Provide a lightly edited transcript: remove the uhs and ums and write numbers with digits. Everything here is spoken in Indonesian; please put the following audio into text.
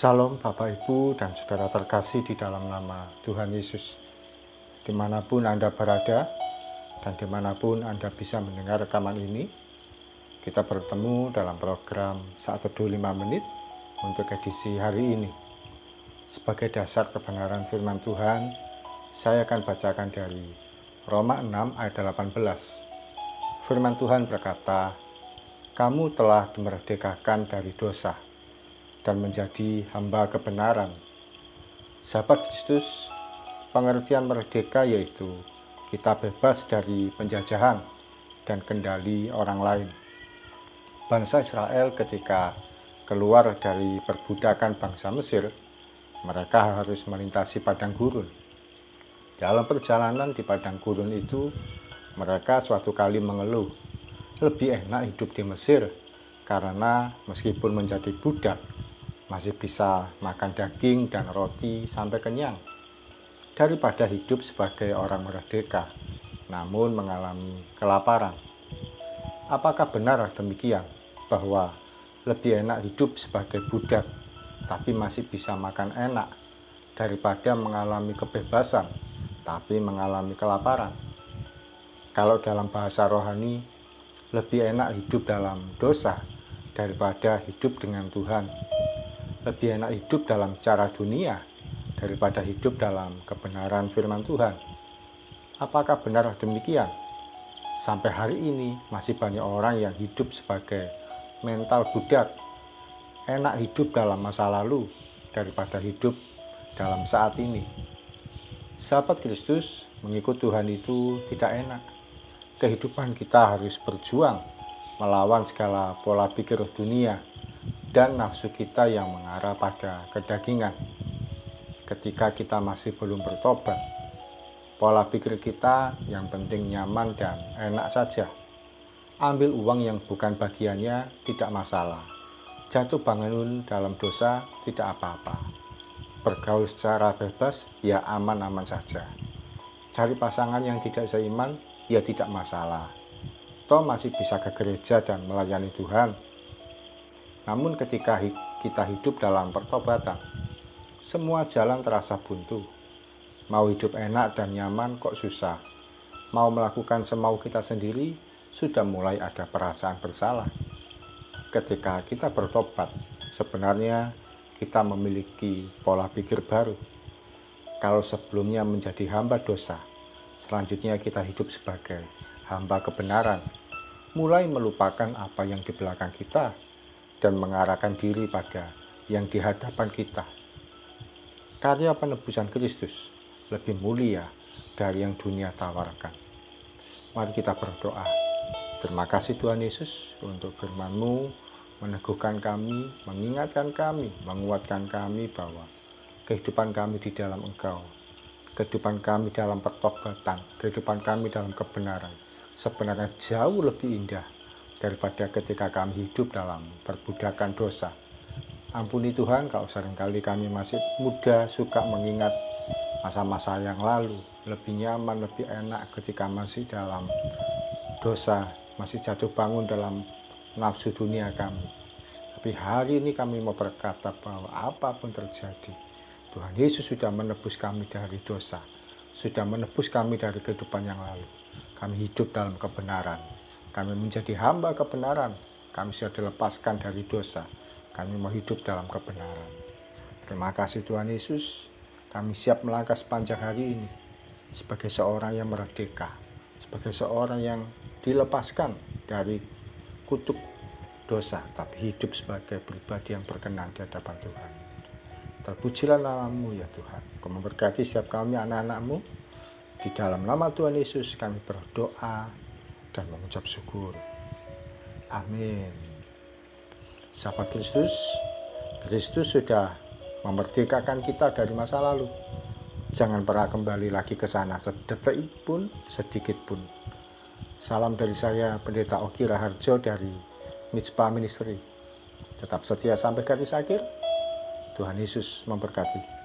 Salam Bapak Ibu dan Saudara terkasih di dalam nama Tuhan Yesus. Dimanapun Anda berada dan dimanapun Anda bisa mendengar rekaman ini, kita bertemu dalam program Saat Teduh 5 Menit untuk edisi hari ini. Sebagai dasar kebenaran firman Tuhan, saya akan bacakan dari Roma 6 ayat 18. Firman Tuhan berkata, "Kamu telah dimerdekakan dari dosa dan menjadi hamba kebenaran." Sahabat Kristus, pengertian merdeka yaitu kita bebas dari penjajahan dan kendali orang lain. Bangsa Israel ketika keluar dari perbudakan bangsa Mesir, mereka harus melintasi padang gurun. Dalam perjalanan di padang gurun itu, mereka suatu kali mengeluh, lebih enak hidup di Mesir karena meskipun menjadi budak, masih bisa makan daging dan roti sampai kenyang, daripada hidup sebagai orang merdeka, namun mengalami kelaparan. Apakah benar demikian, bahwa lebih enak hidup sebagai budak, tapi masih bisa makan enak, daripada mengalami kebebasan, tapi mengalami kelaparan? Kalau dalam bahasa rohani, lebih enak hidup dalam dosa, daripada hidup dengan Tuhan. Lebih enak hidup dalam cara dunia daripada hidup dalam kebenaran firman Tuhan. Apakah benar demikian? Sampai hari ini masih banyak orang yang hidup sebagai mental budak. Enak hidup dalam masa lalu daripada hidup dalam saat ini. Sahabat Kristus, mengikut Tuhan itu tidak enak. Kehidupan kita harus berjuang melawan segala pola pikir dunia dan nafsu kita yang mengarah pada kedagingan. Ketika kita masih belum bertobat, pola pikir kita yang penting nyaman dan enak saja. Ambil uang yang bukan bagiannya tidak masalah. Jatuh bangun dalam dosa tidak apa-apa. Bergaul secara bebas ya aman-aman saja. Cari pasangan yang tidak seiman ya tidak masalah. Toh masih bisa ke gereja dan melayani Tuhan. Namun ketika kita hidup dalam pertobatan, semua jalan terasa buntu. Mau hidup enak dan nyaman kok susah. Mau melakukan semau kita sendiri, sudah mulai ada perasaan bersalah. Ketika kita bertobat, sebenarnya kita memiliki pola pikir baru. Kalau sebelumnya menjadi hamba dosa, selanjutnya kita hidup sebagai hamba kebenaran. Mulai melupakan apa yang di belakang kita dan mengarahkan diri pada yang di hadapan kita. Karya penebusan Kristus lebih mulia dari yang dunia tawarkan. Mari kita berdoa. Terima kasih Tuhan Yesus untuk firman-Mu, meneguhkan kami, mengingatkan kami, menguatkan kami bahwa kehidupan kami di dalam Engkau, kehidupan kami dalam pertobatan, kehidupan kami dalam kebenaran sebenarnya jauh lebih indah daripada ketika kami hidup dalam perbudakan dosa. Ampuni Tuhan kalau seringkali kami masih muda, suka mengingat masa-masa yang lalu, lebih nyaman, lebih enak ketika masih dalam dosa, masih jatuh bangun dalam nafsu dunia kami. Tapi hari ini kami mau berkata bahwa apapun terjadi, Tuhan Yesus sudah menebus kami dari dosa, sudah menebus kami dari kehidupan yang lalu. Kami hidup dalam kebenaran. Kami menjadi hamba kebenaran. Kami sudah dilepaskan dari dosa. Kami mau hidup dalam kebenaran. Terima kasih Tuhan Yesus. Kami siap melangkah sepanjang hari ini sebagai seorang yang merdeka, sebagai seorang yang dilepaskan dari kutuk dosa, tapi hidup sebagai pribadi yang berkenan di hadapan Tuhan. Terpujilah nama-Mu ya Tuhan. Kau memberkati setiap kami anak-anak-Mu. Di dalam nama Tuhan Yesus kami berdoa dan mengucap syukur. Amin. Sahabat Kristus, Kristus sudah memerdekakan kita dari masa lalu. Jangan pernah kembali lagi ke sana sedetik pun, sedikit pun. Salam dari saya, Pendeta Oki Raharjo dari Mitspa Ministry. Tetap setia sampai garis akhir. Tuhan Yesus memberkati.